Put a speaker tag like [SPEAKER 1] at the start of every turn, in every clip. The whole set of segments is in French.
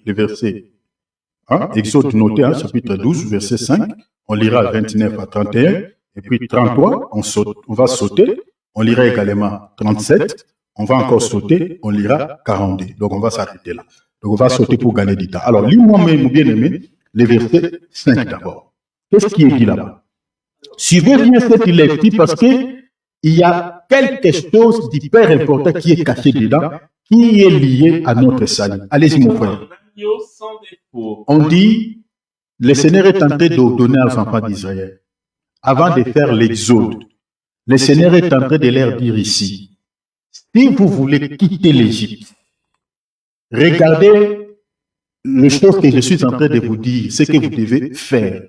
[SPEAKER 1] les versets. Hein? Exode noté, hein, chapitre 12, verset 5. On lira 29 à 31. Et puis 33, on va sauter. On lira également 37. On va encore sauter. On lira 42. Donc on va s'arrêter là. Donc on va sauter pour gagner du temps. Alors lis-moi, mon bien-aimé, les versets 5 d'abord. Qu'est-ce qui est dit là-bas? Suivez bien cette lecture parce qu'il y a quelque chose d'hyper important qui est caché dedans, qui est lié à notre salut. Allez-y, mon frère. On dit, le Seigneur est en train d'ordonner aux enfants d'Israël, avant de faire l'exode, le Seigneur est en train de leur dire ici, si vous voulez quitter l'Égypte, regardez les choses que je suis en train de vous dire, ce que vous devez faire.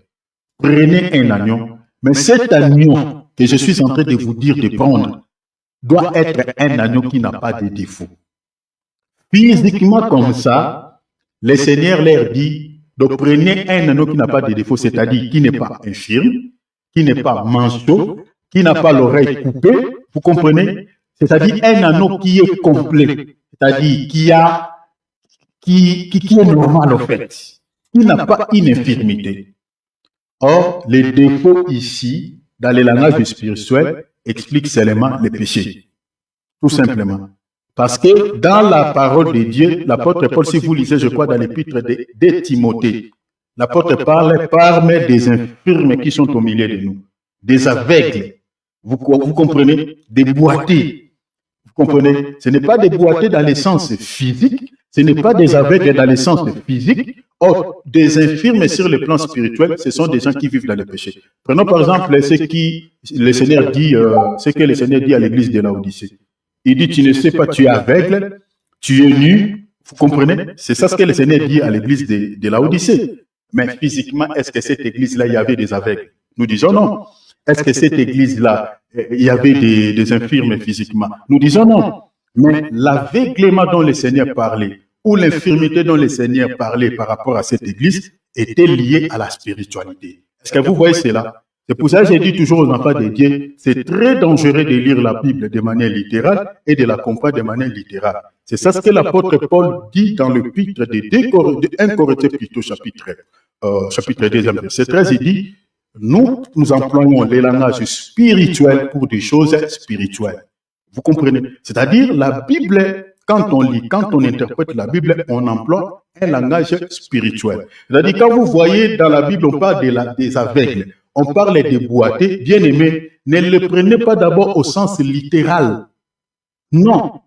[SPEAKER 1] Prenez un agneau, mais cet agneau que je suis en train de vous dire de prendre doit être un agneau qui n'a pas de défaut. Physiquement comme ça, le Seigneur leur dit, donc prenez un agneau qui n'a pas de défaut, c'est-à-dire qui n'est pas infirme, qui n'est pas manchot, qui n'a pas l'oreille coupée, vous comprenez? C'est-à-dire un agneau qui est complet, c'est-à-dire qui est normal en fait, qui n'a pas une infirmité. Or, les défauts ici, dans les langages spirituels, expliquent seulement les péchés. Tout simplement. Parce que dans la parole de Dieu, l'apôtre Paul, si vous lisez, je crois, dans l'épître de Timothée, l'apôtre parle des infirmes qui sont au milieu de nous, des aveugles. Vous comprenez? Des boités. Vous comprenez? Ce n'est pas des boités dans le sens physique, ce n'est pas des aveugles dans le sens physique. Or, des infirmes sur le plan spirituel, ce sont des gens qui vivent dans le péché. Prenons par exemple ce que le Seigneur dit à l'église de Laodicée. Il dit, tu ne sais pas, tu es aveugle, tu es nu. Vous comprenez? C'est ça ce que le Seigneur dit à l'église de Laodicée. Mais physiquement, est-ce que cette église-là, il y avait des aveugles? Nous disons non. Est-ce que cette église-là, il y avait des infirmes physiquement? Nous disons non. Mais l'aveuglement dont le Seigneur parlait, ou l'infirmité dont le Seigneur parlait par rapport à cette église, était liée à la spiritualité. Est-ce que vous voyez cela? C'est pour ça que j'ai dit toujours aux enfants de Dieu, c'est très dangereux de lire la Bible de manière littérale et de la comprendre de manière littérale. C'est ça ce que l'apôtre Paul dit dans le l'épître de 1 Corinthiens plutôt chapitre 2, verset 13, il dit, nous employons les langages spirituels pour des choses spirituelles. Vous comprenez? C'est-à-dire, la Bible, quand on lit, quand on interprète la Bible, on emploie un langage spirituel. C'est-à-dire, quand vous voyez dans la Bible, on parle des aveugles, on parle des boités, bien aimés, ne le prenez pas d'abord au sens littéral. Non.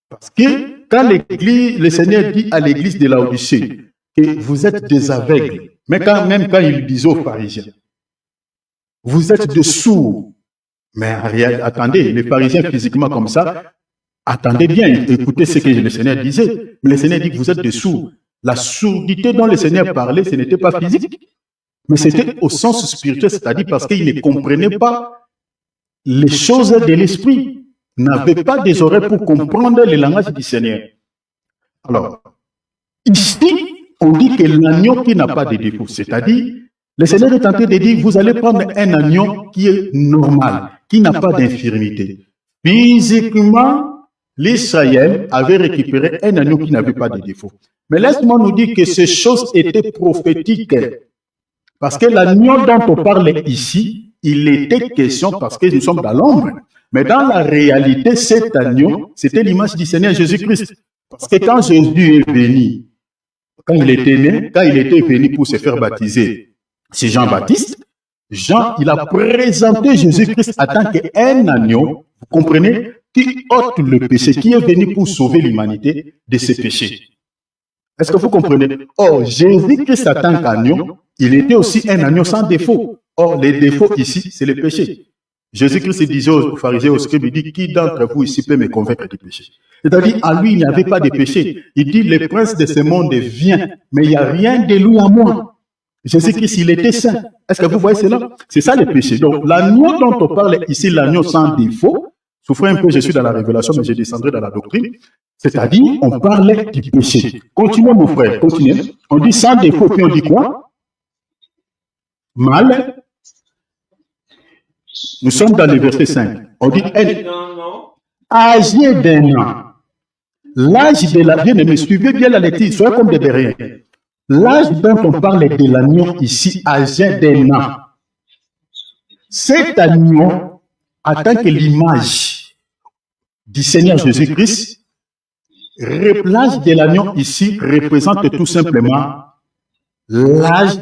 [SPEAKER 1] Parce que quand le Seigneur dit à l'église de Laodicée que vous êtes des aveugles, mais même quand il disait aux pharisiens, vous êtes des sourds. Mais attendez, les pharisiens physiquement comme ça, attendez bien, écoutez ce que le Seigneur disait. Mais le Seigneur dit que vous êtes des sourds. La sourdité dont le Seigneur parlait, ce n'était pas physique, mais c'était au sens spirituel, c'est-à-dire parce qu'il ne comprenait pas les choses de l'esprit, n'avait pas des oreilles pour comprendre le langage du Seigneur. Alors, ici, on dit que l'agneau qui n'a pas de défaut, c'est-à-dire, le Seigneur est en train de dire, vous allez prendre un agneau qui est normal, qui n'a pas d'infirmité. Physiquement, l'Israël avait récupéré un agneau qui n'avait pas de défaut. Mais laisse-moi nous dire que ces choses étaient prophétiques. Parce que l'agneau dont on parle ici, il était question parce que nous sommes dans l'ombre. Mais dans la réalité, cet agneau, c'était l'image du Seigneur Jésus-Christ. Parce que quand Jésus est venu, quand il était né, quand il était venu pour se faire baptiser, c'est Jean-Baptiste. Jean, il a présenté Jésus-Christ en tant qu'un agneau, vous comprenez, qui ôte le péché, qui est venu pour sauver l'humanité de ses péchés. Est-ce que vous comprenez? Or, Jésus-Christ en tant qu'agneau, il était aussi un agneau sans défaut. Or, les défauts ici, c'est le péché. Jésus-Christ disait aux pharisiens, aux scribes, il dit, qui d'entre vous ici peut me convaincre du péché? C'est-à-dire, en lui, il n'y avait pas de péché. Il dit, le prince de ce monde vient, mais il n'y a rien de lui en moi. Jésus-Christ, il était saint. Est-ce que vous voyez cela? C'est ça le péché. Donc, l'agneau dont on parle ici, l'agneau sans défaut, souffrez un peu, je suis dans la révélation, mais je descendrai dans la doctrine. C'est-à-dire, on parlait du péché. Continuez, mon frère, continuez. On dit sans défaut, puis on dit quoi? Mal. Nous sommes dans le verset 5. On dit âgé d'un an. L'âge de la... Bien-aimé, suivez bien la lecture, soyez comme des berriens. L'âge dont on parle de l'agneau ici, âgé d'un an. Cet agneau, en tant que l'image du Seigneur Jésus-Christ, l'âge de l'agneau ici représente tout simplement l'âge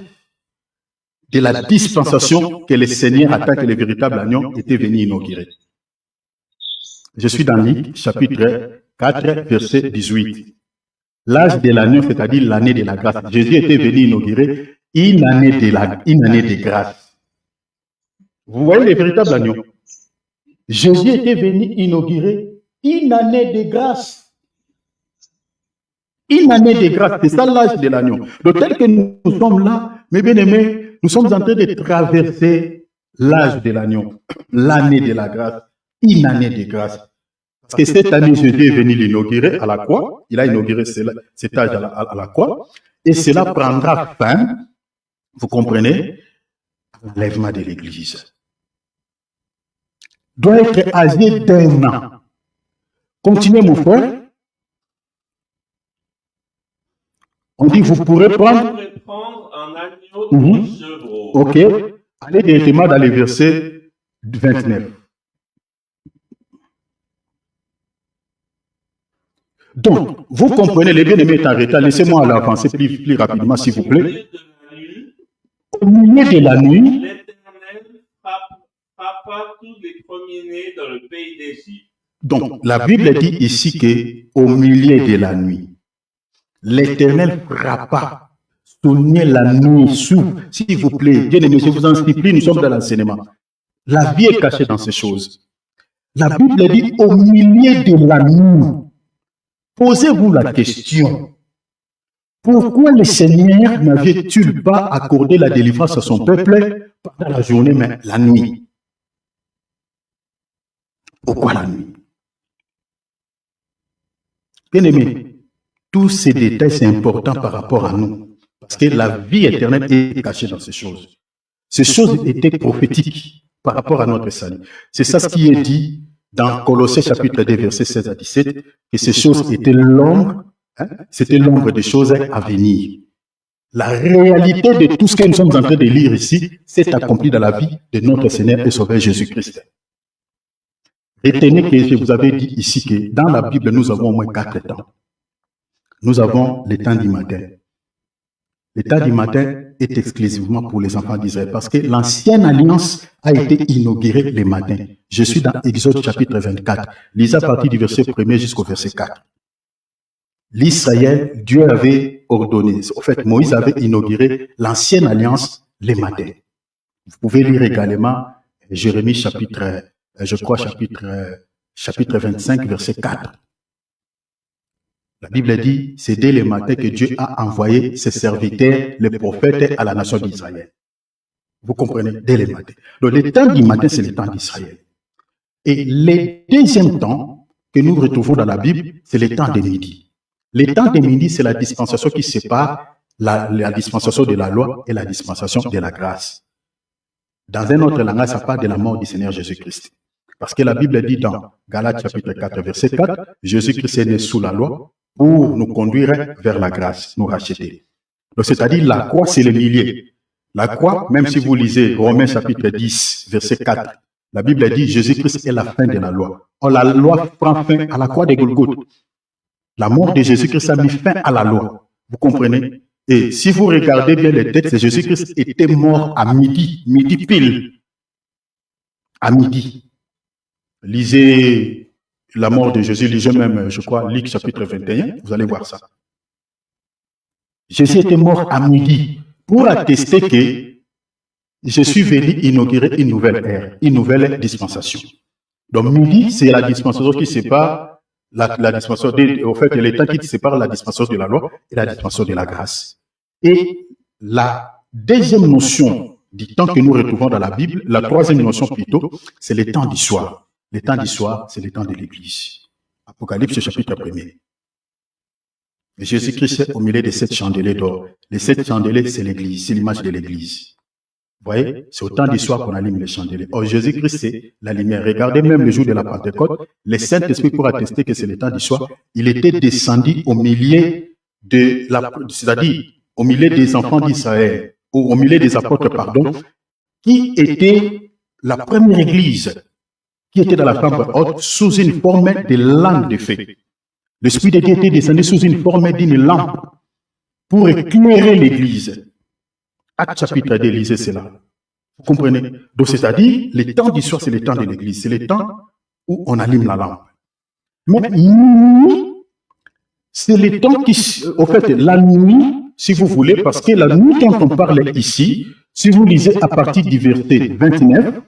[SPEAKER 1] de la dispensation que le Seigneur, en tant que le véritable agneau, était venu inaugurer. Je suis dans Luc, chapitre 4, verset 18. L'âge de l'agneau, c'est-à-dire l'année de la grâce. Jésus était venu inaugurer une année de grâce. Vous voyez le véritable agneau. Jésus était venu inaugurer une année de grâce. Une année de grâce, c'est ça l'âge de l'agneau. Donc tel que nous sommes là, mes bien-aimés, nous sommes en train de traverser l'âge de l'agneau, l'année de la grâce, une année de grâce. Parce que cette année, Jésus est venu l'inaugurer à la croix. Il a inauguré cet âge à la croix. Et cela prendra fin, vous comprenez, à l'enlèvement de l'Église. Doit être âgé d'un an. Continuez, mon frère. On dit, vous pourrez prendre
[SPEAKER 2] un agneau ou un chevreau.
[SPEAKER 1] Ok. Allez directement dans les versets 29. Donc, vous comprenez, les bien-aimés est en retard. Laissez-moi l'avancer plus rapidement, s'il vous plaît. Au milieu de la nuit,
[SPEAKER 2] l'Éternel frappa tous les premiers-nés dans le pays d'Égypte.
[SPEAKER 1] Donc, la Bible dit ici qu'au milieu de la nuit, l'Éternel frappa, soulignez la nuit, s'il vous plaît, bien-aimés, je vous en supplie, nous sommes dans l'enseignement. La vie est cachée dans ces choses. La Bible dit au milieu de la nuit. Posez-vous la question, pourquoi le Seigneur n'avait-il pas accordé la délivrance à son peuple pendant la journée, mais la nuit? Pourquoi la nuit? Bien-aimés, tous ces détails, c'est important par rapport à nous, parce que la vie éternelle est cachée dans ces choses. Ces choses étaient prophétiques par rapport à notre salut. C'est ça ce qui est dit dans Colossiens chapitre 2, versets 16 à 17, que ces choses étaient l'ombre, c'était l'ombre des choses à venir. La réalité de tout ce que nous sommes en train de lire ici s'est accomplie dans la vie de notre Seigneur et Sauveur Jésus-Christ. Retenez que je vous avais dit ici que dans la Bible, nous avons au moins 4 temps. Nous avons le temps du matin. Le temps du matin est exclusivement pour les enfants d'Israël parce que l'ancienne alliance a été inaugurée le matin. Je suis dans Exode chapitre 24. Lisez à partir du verset 1er jusqu'au verset 4. L'Israël, Dieu avait ordonné, en fait, Moïse avait inauguré l'ancienne alliance le matin. Vous pouvez lire également Jérémie chapitre, chapitre 25, verset 4. La Bible dit, c'est dès le matin que Dieu a envoyé ses serviteurs, les prophètes, à la nation d'Israël. Vous comprenez? Dès le matin. Donc, le temps du matin, c'est le temps d'Israël. Et le deuxième temps que nous retrouvons dans la Bible, c'est le temps de midi. Le temps de midi, c'est la dispensation qui sépare la dispensation de la loi et la dispensation de la grâce. Dans un autre langage, ça parle de la mort du Seigneur Jésus-Christ. Parce que la Bible dit dans Galates chapitre 4, verset 4, Jésus-Christ est né sous la loi pour nous conduire vers la grâce, nous racheter. Donc, c'est-à-dire, la croix, c'est le milieu. La croix, même si vous lisez Romains chapitre 10, verset 4, la Bible dit Jésus-Christ est la fin de la loi. Or, la loi prend fin à la croix de Golgotha. La mort de Jésus-Christ a mis fin à la loi. Vous comprenez? Et si vous regardez bien les textes, Jésus-Christ était mort à midi pile. À midi. Lisez la mort de Jésus, lisez même, je crois, Luc chapitre 21, vous allez voir ça. Jésus était mort à midi pour attester que je suis venu inaugurer une nouvelle ère, une nouvelle dispensation. Donc midi, c'est la dispensation qui sépare la dispensation, au fait, le temps qui sépare la dispensation de la loi et la dispensation de la grâce. Et la deuxième notion du temps que nous retrouvons dans la Bible, la troisième notion plutôt, c'est le temps du soir. Le temps du soir, c'est le temps de l'Église. Apocalypse chapitre 1er. Jésus-Christ est au milieu de 7 chandeliers d'or. Les 7 chandeliers, c'est l'Église, c'est l'image de l'Église. voyez, c'est au temps d'histoire qu'on allume les chandeliers. Or, Jésus-Christ, c'est la lumière. Regardez même le jour de la Pentecôte, les Saint-Esprit pour attester que c'est le temps d'histoire. Il était descendu au milieu c'est-à-dire au milieu des enfants d'Israël, ou au milieu des apôtres, pardon, qui était la première église qui était dans la chambre haute sous une forme de lampe de feu. L'Esprit de Dieu était descendu sous une forme d'une lampe pour éclairer l'église. Acte chapitre 2, lisez cela. Vous comprenez? Donc, c'est-à-dire, le temps d'histoire, c'est le temps de l'église. C'est le temps où on allume la lampe. Mais nuit, c'est le temps qui, au fait, la nuit, si vous voulez, parce que la nuit dont on parle ici, si vous lisez à partir du verset 29,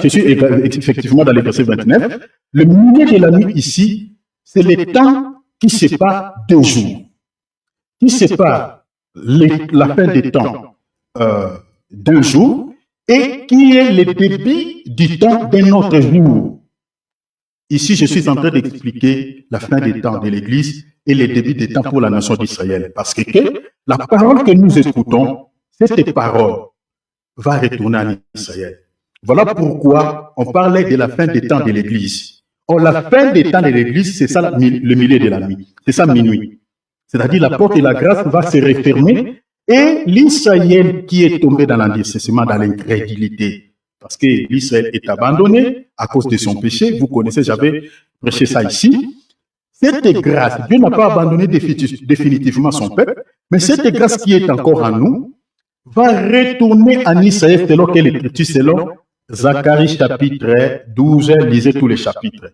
[SPEAKER 1] je suis effectivement dans le verset 29, le milieu de la nuit ici, c'est le temps qui sépare 2 jours, qui sépare la fin des temps d'un jour et qui est le début du temps d'un autre jour. Ici, je suis en train d'expliquer la fin des temps de l'Église et le début des temps pour la nation d'Israël. Parce que la parole que nous écoutons, cette parole va retourner en Israël. Voilà pourquoi on parlait de la fin des temps de l'Église. Or, la fin des temps de l'Église, c'est ça le milieu de la nuit. C'est ça minuit. C'est-à-dire la porte de la grâce va se refermer et l'Israël qui est tombé dans l'endurcissement, dans l'incrédulité, parce que l'Israël est abandonné à cause de son péché. Vous connaissez, j'avais prêché ça ici. Cette grâce, Dieu n'a pas abandonné définitivement son peuple, mais cette grâce qui est encore en nous va retourner en Israël selon quelle écriture, selon Zacharie chapitre 12, lisez tous les chapitres.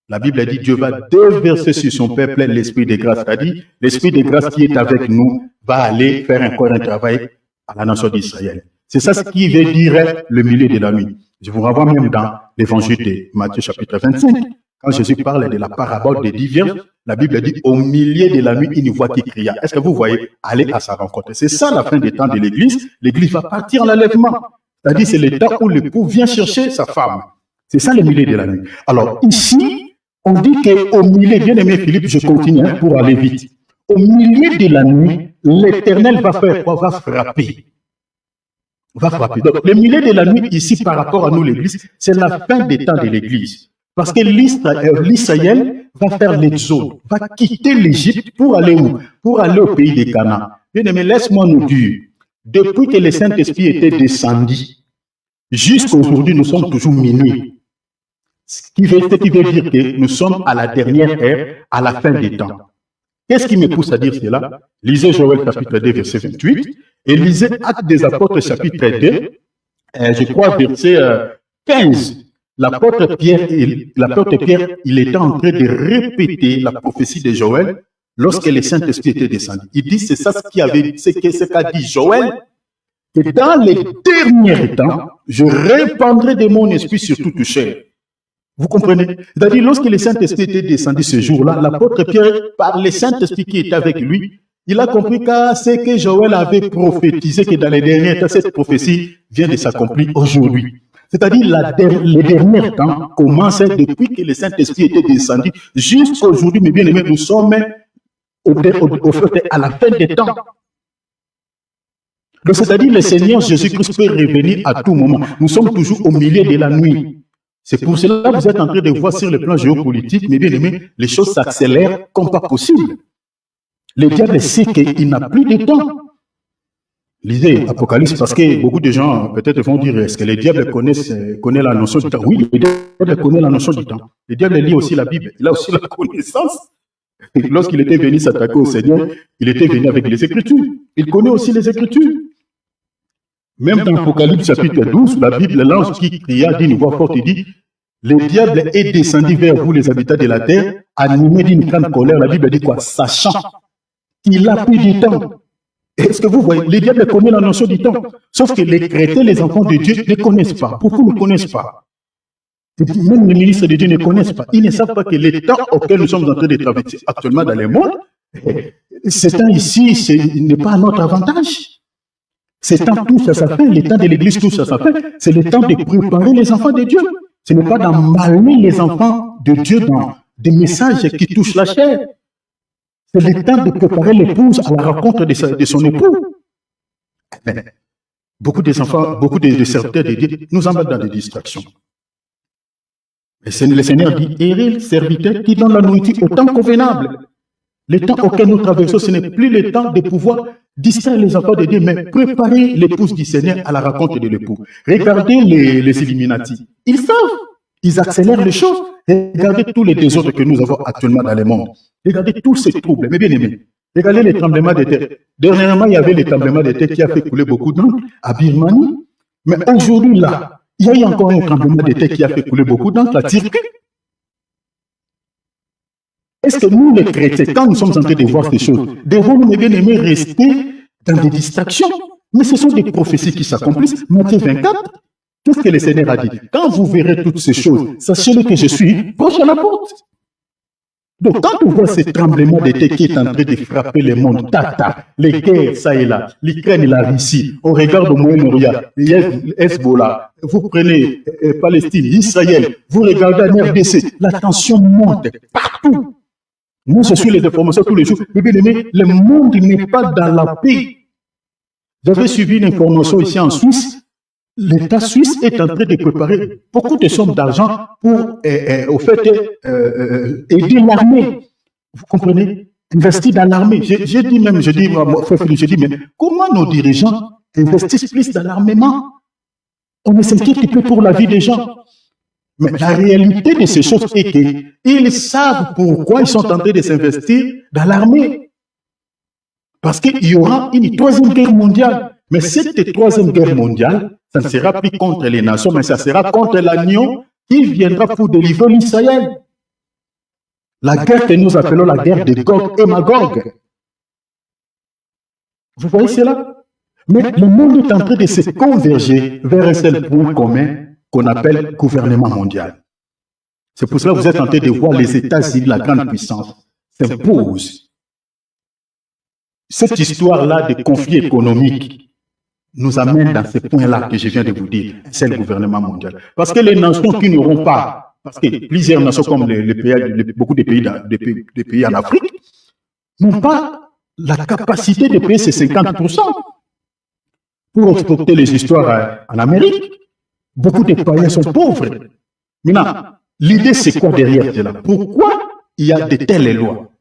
[SPEAKER 1] La Bible dit Dieu va déverser sur son peuple l'esprit de grâce. C'est-à-dire, l'esprit de grâce qui est avec nous va aller faire encore un travail à la nation d'Israël. C'est ça ce qui veut dire le milieu de la nuit. Je vous renvoie même dans l'évangile de Matthieu chapitre 25. Quand Jésus parle de la parabole des 10 vierges, la Bible dit au milieu de la nuit, une voix qui cria. Est-ce que vous voyez aller à sa rencontre? C'est ça la fin des temps de l'Église. L'Église va partir en enlèvement. C'est-à-dire c'est le temps où l'époux vient chercher sa femme. C'est ça le milieu de la nuit. Alors ici, on dit qu'au milieu, bien aimé Philippe, je continue pour aller vite. Au milieu de la nuit, l'Éternel va faire quoi? Va frapper. Va frapper. Donc le milieu de la nuit ici par rapport à nous l'Église, c'est la fin des temps de l'Église. Parce que l'Israël va faire l'exode, va quitter l'Égypte pour aller où? Pour aller au pays de Canaan. Bien aimé, laisse-moi nous dire, depuis que le Saint-Esprit était descendu, jusqu'à aujourd'hui, nous sommes toujours minuit. Ce qui veut dire que nous sommes à la dernière ère, à la fin des temps. Qu'est-ce qui me pousse à dire cela? Lisez Joël chapitre 2, verset 28, et lisez Actes des Apôtres chapitre 2, je crois verset 15. L'apôtre Pierre, il était en train de répéter la prophétie de Joël lorsque le Saint-Esprit était descendu. Il dit, c'est ça ce qu'a dit Joël, que dans les derniers temps, je répandrai de mon esprit sur toute chair. Vous comprenez? C'est-à-dire, lorsque le Saint-Esprit était descendu ce jour-là, l'apôtre Pierre, par le Saint-Esprit qui était avec lui, il a compris que ce que Joël avait prophétisé, que dans les derniers temps, cette prophétie vient de s'accomplir aujourd'hui. C'est-à-dire, les derniers temps commencent depuis que le Saint-Esprit était descendu jusqu'à aujourd'hui, mais bien aimés, nous sommes à la fin des temps. Donc, c'est-à-dire, le Seigneur Jésus-Christ peut revenir à tout moment. Nous sommes toujours au milieu de la nuit. C'est pour cela que vous êtes en train de voir sur le plan géopolitique, mais bien aimés, les choses s'accélèrent comme pas possible. Le diable sait qu'il n'a plus de temps. Lisez Apocalypse, parce que beaucoup de gens peut-être vont dire, est-ce que le diable connaît la notion du temps? Oui, le diable connaît la notion du temps. Le diable lit aussi la Bible, il a aussi la connaissance. Lorsqu'il était venu s'attaquer au Seigneur, il était venu avec les Écritures. Il connaît aussi les Écritures. Même dans Apocalypse chapitre 12, la Bible, l'ange qui cria d'une voix forte, il dit, le diable est descendu vers vous, les habitants de la terre, animé d'une grande colère. La Bible dit quoi? Sachant qu'il a plus de temps. Est-ce que vous voyez, le diable connaît la notion du temps. Sauf que les chrétiens, les enfants de Dieu, ne connaissent pas. Beaucoup ne connaissent pas. Même les ministres de Dieu ne connaissent pas. Ils ne savent pas que le temps auquel nous sommes en train de traverser actuellement dans le monde, ce temps ici, n'est pas à notre avantage. Ce temps touche à sa fin, le temps de l'Église touche à sa fin. C'est le temps de préparer les enfants de Dieu. Ce n'est pas d'emballer les enfants de Dieu dans des messages qui touchent la chair. C'est le temps de préparer l'épouse à la rencontre de son époux. beaucoup des enfants, beaucoup de serviteurs de Dieu nous embarquent dans des distractions. Et le Seigneur dit, errez, serviteurs qui donnent la nourriture au temps convenable. Le temps auquel nous traversons, ce n'est plus le temps de pouvoir distraire les enfants de Dieu, mais préparer l'épouse du Seigneur à la rencontre de l'époux. Regardez les Illuminati. Ils savent, ils accélèrent les choses. Regardez tous les désordres que nous avons actuellement dans le monde. Regardez tous ces troubles, mes bien-aimés. Regardez les tremblements de terre. Dernièrement, il y avait les tremblements de terre qui a fait couler beaucoup d'encre à Birmanie. Mais aujourd'hui, là, il y a eu encore un tremblement de terre qui a fait couler beaucoup d'encre à Turquie. Est-ce que nous, les chrétiens, quand nous sommes en train de voir ces choses, devons-nous, mes bien-aimés, rester dans des distractions? Mais ce sont des prophéties qui s'accomplissent. Matthieu 24, qu'est-ce que le Seigneur a dit? Quand vous verrez toutes ces choses, sachez-le que je suis proche à la porte. Donc, quand on voit ce tremblement de terre qui est en train de frapper le monde, les guerres, ça et là, l'Ukraine et la Russie, on regarde au Moyen-Orient, Hezbollah, vous prenez Palestine, Israël, vous regardez en RDC, la tension monte partout. Moi, je suis les informations tous les jours. Mais bien aimé, le monde n'est pas dans la paix. J'avais suivi une information ici en Suisse. L'État suisse est en train de préparer beaucoup de sommes d'argent pour, au fait, aider l'armée. Vous comprenez? Investir dans l'armée. Je dis, mais comment nos dirigeants investissent plus dans l'armement? On ne s'inquiète plus pour la vie des gens. Mais la réalité de ces choses est qu'ils savent pourquoi ils sont en train de s'investir dans l'armée. Parce qu'il y aura une troisième guerre mondiale. Mais cette troisième guerre mondiale, ça ne sera plus contre les nations, mais ça sera contre l'agneau qui viendra pour délivrer l'Israël. La guerre que nous appelons la guerre de Gog et Magog. Vous voyez cela? Mais le monde est en train de se converger vers un seul point commun qu'on appelle gouvernement mondial. C'est pour cela que vous êtes en train de voir les États-Unis, la grande puissance, s'imposent. Cette histoire-là de conflit économique nous amène dans ce point-là que je viens de vous dire, c'est le gouvernement mondial. Parce que les nations qui n'auront pas, parce que plusieurs nations comme beaucoup de pays en Afrique, n'ont pas la capacité de payer ces 50% pour exporter les histoires en Amérique. Beaucoup de païens sont pauvres. Maintenant, l'idée c'est quoi derrière cela? Pourquoi il y a de telles lois?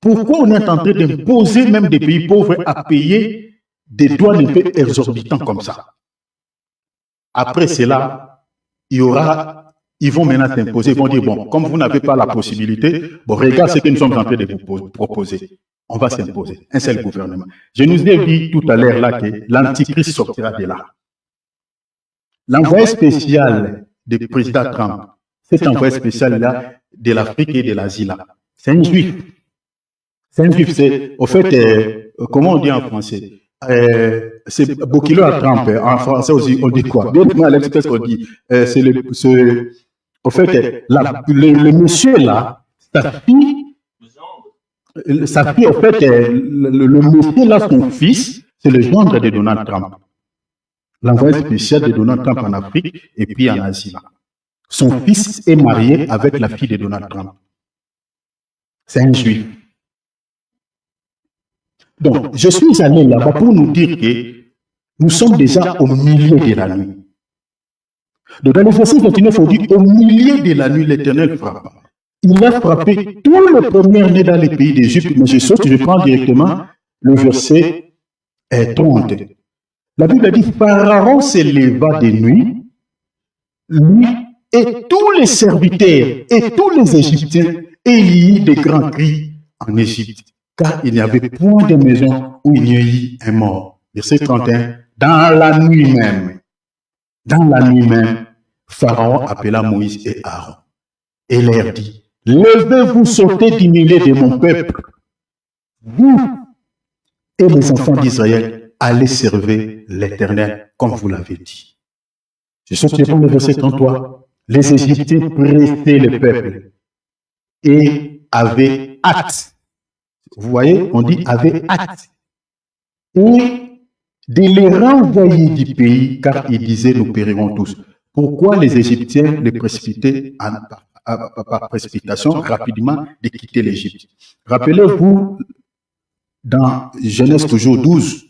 [SPEAKER 1] Pourquoi on est en train d'imposer même des pays pauvres à payer des douanes un peu exorbitants comme ça? Après cela, ils vont maintenant s'imposer, ils vont dire, bon, comme vous n'avez pas la possibilité, bon, regarde ce que nous sommes en train de vous proposer. On va s'imposer, un seul gouvernement. Je nous ai dit tout à l'heure là que l'antichrist sortira de là. L'envoyé spécial du président Trump, cet envoyé spécial là de l'Afrique et de l'Asie là, c'est un juif. C'est un juif, c'est, au fait, comment on dit en français? C'est Bokilo à Trump, en français aussi, on dit quoi? Bien, Alex, qu'est-ce qu'on dit? Au fait, le monsieur là, sa fille, au fait, le monsieur là, son fils, c'est le gendre de Donald Trump. L'envoyé spécial de Donald Trump en Afrique et puis en Asie. Son fils est marié avec la fille de Donald Trump. C'est un juif. Donc, je suis allé là-bas pour nous dire que nous sommes déjà au milieu de la nuit. Donc, dans le verset 29, on dit au milieu de la nuit, l'Éternel frappe. Il a frappé tous les premiers-nés dans les pays d'Égypte, mais je prends directement le verset 30. La Bible dit, Pharaon s'éleva de nuit, lui et tous les serviteurs et tous les Égyptiens, et il y eut de grands cris en Égypte, car il n'y avait point de maison où il n'y eut un mort. Verset 31, dans la nuit même, Pharaon appela Moïse et Aaron, et leur dit, levez-vous, sortez du milieu de mon peuple, vous et les enfants d'Israël, allez servir l'Éternel comme vous l'avez dit. Je saute le verset 33. Les Égyptiens pressaient le peuple et avaient hâte. Vous voyez, on dit avaient hâte. Et de les renvoyer du pays, car ils disaient nous périrons tous. Pourquoi les Égyptiens les précipitaient par précipitation rapidement de quitter l'Égypte? Rappelez-vous, dans Genèse toujours 12,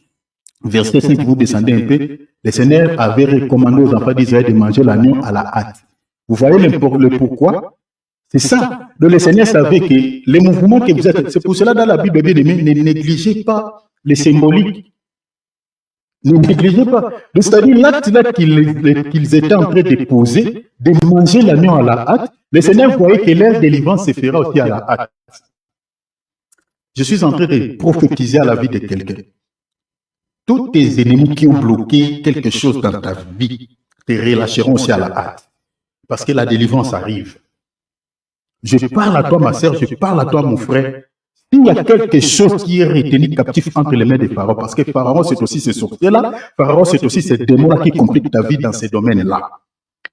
[SPEAKER 1] verset 5, vous descendez un peu, le Seigneur avait recommandé aux enfants d'Israël de manger l'agneau à la hâte. Vous voyez le pourquoi? C'est ça. Donc le Seigneur savait que les mouvements que vous êtes, c'est pour cela dans la Bible, bien aimé, ne négligez pas les symboliques. Ne négligez pas. C'est-à-dire l'acte là qu'ils étaient en train de poser, de manger l'agneau à la hâte, le Seigneur voyait que leur délivrance se fera aussi à la hâte. Je suis en train de prophétiser à la vie de quelqu'un. Tous tes ennemis qui ont bloqué quelque chose dans ta vie te relâcheront aussi à la hâte. Parce que la délivrance arrive. Je parle à toi, ma sœur, je parle à toi, mon frère. S'il y a quelque chose qui est retenu captif entre les mains de Pharaon, parce que Pharaon, c'est aussi ces sorciers-là, Pharaon, c'est aussi ces démons-là qui compliquent ta vie dans ces domaines-là.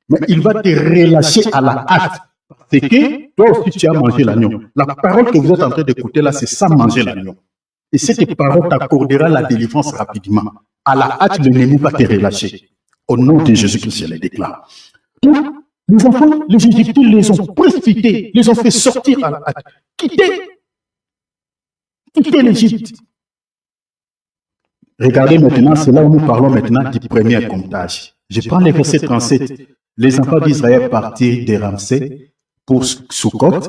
[SPEAKER 1] Mais il va te relâcher à la hâte. C'est que toi aussi, tu as mangé l'agneau. La parole que vous êtes en train d'écouter là, c'est ça, manger l'agneau. Et cette parole t'accordera la délivrance rapidement. À la hâte, l'ennemi va te relâcher. Au nom de Jésus-Christ, je le déclare. Les enfants, les Égyptiens les ont précipités, les ont fait sortir à la hâte. Quitter l'Égypte. Regardez maintenant, c'est là où nous parlons maintenant du premier comptage. Je prends le verset 37. Les enfants d'Israël partirent de Ramsès pour Sukkot.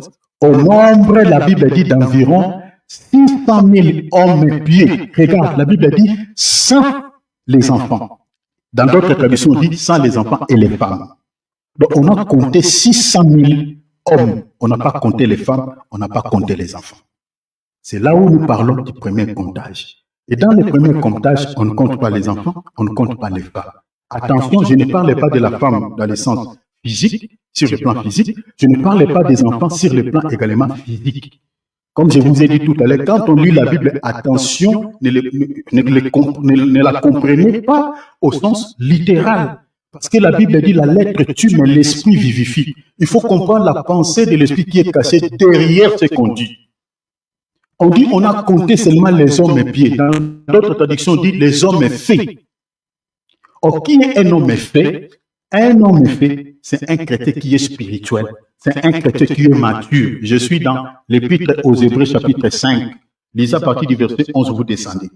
[SPEAKER 1] Au nombre, la Bible dit d'environ 600 000 hommes et pieds. Regarde, la Bible dit sans les enfants. Dans d'autres traductions, on dit sans les enfants et les femmes. Donc, on a compté 600 000 hommes. On n'a pas compté les femmes, on n'a pas compté les enfants. C'est là où nous parlons du premier comptage. Et dans le premier comptage, on ne compte pas les enfants, on ne compte pas les femmes. Attention, je ne parle pas de la femme dans le sens physique, sur le plan physique. Je ne parle pas des enfants sur le plan également physique. Comme je vous ai dit tout à l'heure, quand on lit la Bible, attention, ne la comprenez pas au sens littéral. Parce que la Bible dit la lettre tue, mais l'esprit vivifie. Il faut comprendre la pensée de l'esprit qui est cachée derrière ce qu'on dit. On dit on a compté seulement les hommes et pieds. Dans d'autres traductions, on dit les hommes faits. Or, qui est un homme fait? Un homme fait, c'est un chrétien qui est spirituel. C'est un chrétien qui est mature. Je suis dans l'Épître aux Hébreux, chapitre 5. Lisez à partir du verset 11, vous descendez.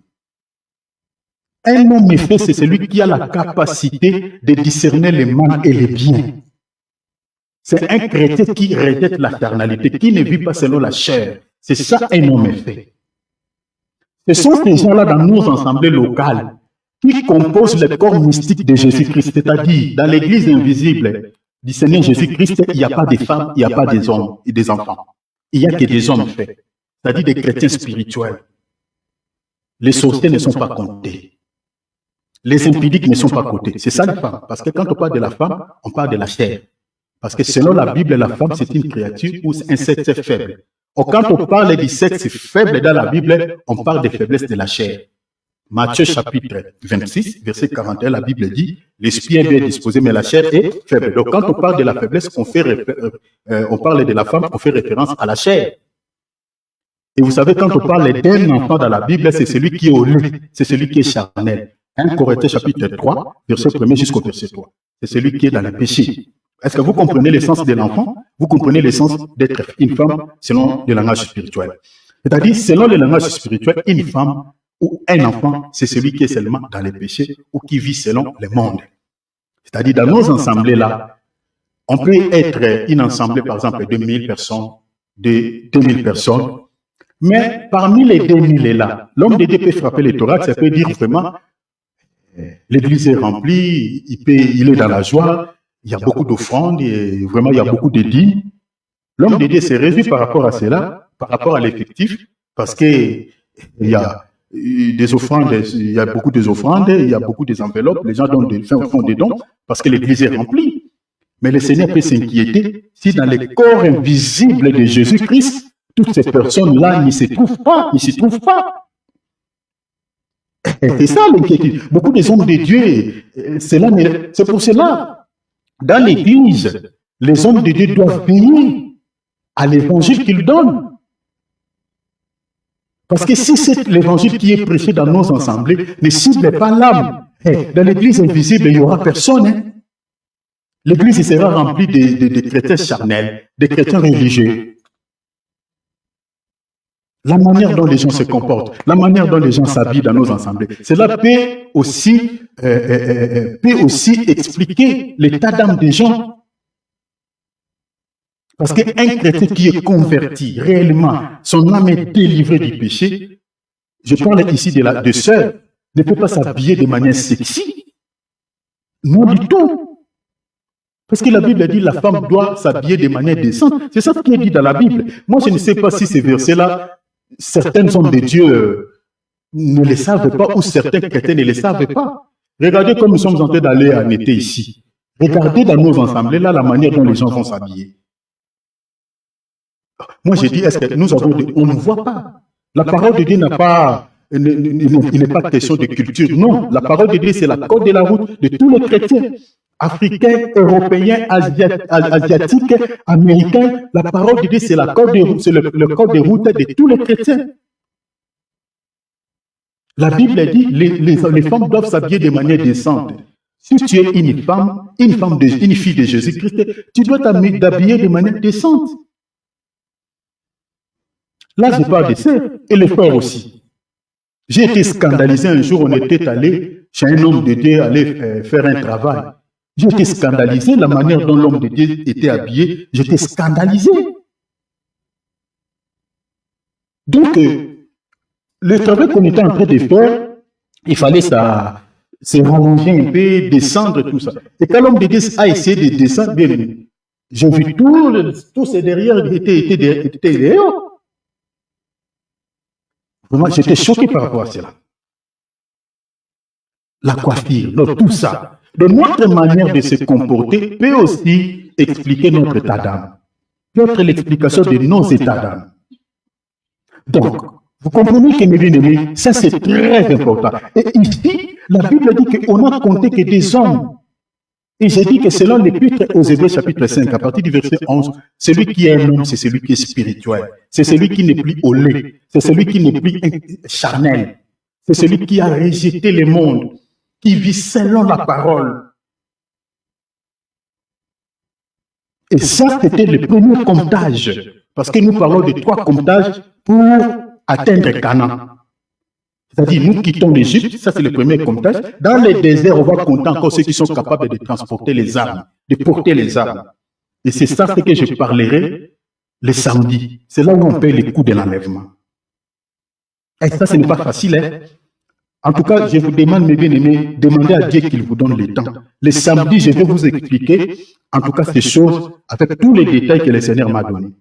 [SPEAKER 1] Un homme fait, c'est celui qui a la capacité de discerner le mal et le bien. C'est un chrétien qui rejette la carnalité, qui ne vit pas selon la chair. C'est ça un homme fait. Ce sont ces gens-là dans nos assemblées locales qui composent le corps mystique de Jésus-Christ, c'est-à-dire dans l'église invisible du Seigneur Jésus-Christ, il n'y a pas de femmes, il n'y a pas des hommes et des enfants. Il n'y a que des hommes faits, c'est-à-dire des chrétiens spirituels. Les sorciers ne sont pas comptés. Les impudiques ne sont pas comptés. C'est ça les femmes. Parce que quand on parle de la femme, on parle de la chair. Parce que selon la Bible, la femme, c'est une créature ou un sexe faible. Or, quand on parle du sexe faible dans la Bible, on parle des faiblesses de la chair. Matthieu chapitre 26, verset 41, la Bible dit « L'esprit est bien disposé, mais la chair est faible ». Donc, quand on parle de la faiblesse, on parle de la femme, on fait référence à la chair. Et vous savez, quand on parle d'un enfant dans la Bible, c'est celui qui est au lait, c'est celui qui est charnel. 1 Corinthiens chapitre 3, verset 1 jusqu'au verset 3. C'est celui qui est dans le péché. Est-ce que vous comprenez l'essence de l'enfant? Vous comprenez l'essence d'être une femme selon le langage spirituel. C'est-à-dire, selon le langage spirituel, une femme ou un enfant, c'est celui qui est seulement dans les péchés ou qui vit selon le monde. C'est-à-dire, dans nos assemblées-là, on peut être une assemblée, par exemple, de 1000 personnes, de 2000 personnes, mais parmi les 2000-là, l'homme de Dieu peut frapper le thorax, ça peut dire vraiment, l'église est remplie, il est dans la joie, il y a beaucoup d'offrandes, et vraiment il y a beaucoup de dîmes. L'homme de Dieu s'est réjoui par rapport à cela, par rapport à l'effectif, parce qu'il y a des offrandes, il y a beaucoup d'offrandes, il y a beaucoup d'enveloppes, les gens font des dons, parce que l'église est remplie. Mais le Seigneur peut s'inquiéter si dans le corps invisible de Jésus-Christ, toutes ces personnes-là ne s'y trouvent pas. C'est ça l'inquiétude. Beaucoup des hommes de Dieu, c'est pour cela, dans l'église, les hommes de Dieu doivent veiller à l'évangile qu'ils donnent. Parce que si c'est l'évangile qui est prêché dans nos assemblées ne cible pas l'âme, dans l'église invisible, il n'y aura personne. L'église sera remplie de chrétiens charnels, de chrétiens religieux. La manière dont les gens se comportent, la manière dont les gens s'habillent dans nos assemblées, cela peut aussi expliquer l'état d'âme des gens. Parce qu'un chrétien qui est converti réellement, son âme est délivrée du péché, je parle ici de sœurs, ne peut pas s'habiller de manière sexy. Non du tout. Parce que la Bible dit que la femme doit s'habiller de manière décente. C'est ça qui est dit dans la Bible. Moi, je ne sais pas si ces versets-là, certains hommes de Dieu ne les savent pas ou certains chrétiens ne les savent pas. Regardez comme nous sommes en train d'aller en été ici. Regardez dans nos assemblées, là, la manière dont les gens vont s'habiller. Moi, j'ai dit, est-ce que nous avons... On ne voit pas. La parole de Dieu n'a pas... Il n'est pas question de culture. Non, la parole de Dieu, c'est la code de la route de tous les chrétiens. Africains, européens, asiatiques, américains. La parole de Dieu, c'est la code de route, c'est le code de route de tous les chrétiens. La Bible dit, les femmes doivent s'habiller de manière décente. Si tu es une fille de Jésus-Christ, tu dois t'habiller de manière décente. Là, je parle des sœurs et les frères aussi. J'ai été scandalisé un jour, on était allé chez un homme de Dieu aller faire un travail. J'ai été scandalisé, la manière dont l'homme de Dieu était habillé, j'étais scandalisé. Donc, le travail qu'on était en train de faire, il fallait ça, se rallonger un peu, descendre, tout ça. Et quand l'homme de Dieu a essayé de descendre, bien, j'ai vu tous ces derrière étaient dehors. Vraiment, j'étais choqué par rapport à cela. La coiffure, tout ça. Donc, notre manière de se comporter peut aussi expliquer notre état d'âme. Peut être l'explication de nos états d'âme. Donc, vous comprenez que, mes bien-aimés, ça c'est très important. Et ici, la Bible dit qu'on n'a compté que des hommes. Et j'ai dit que selon l'Épître aux Hébreux chapitre 5, à partir du verset 11, celui qui est un homme, c'est celui qui est spirituel. C'est celui qui n'est plus au lait. C'est celui qui n'est plus charnel. C'est celui qui a rejeté le monde, qui vit selon la parole. Et ça, c'était le premier comptage. Parce que nous parlons de 3 comptages pour atteindre Canaan. C'est-à-dire, nous quittons l'Égypte, ça c'est le premier comptage. Dans les déserts, on va compter encore ceux qui sont capables de transporter les armes, de porter les armes. Et c'est ça que je parlerai le samedi. C'est là où on paye les coûts de l'enlèvement. Et ça, ce n'est pas facile. Hein? En tout cas, je vous demande, mes bien-aimés, demandez à Dieu qu'il vous donne le temps. Le samedi, je vais vous expliquer, en tout cas, ces choses avec tous les détails que le Seigneur m'a donnés.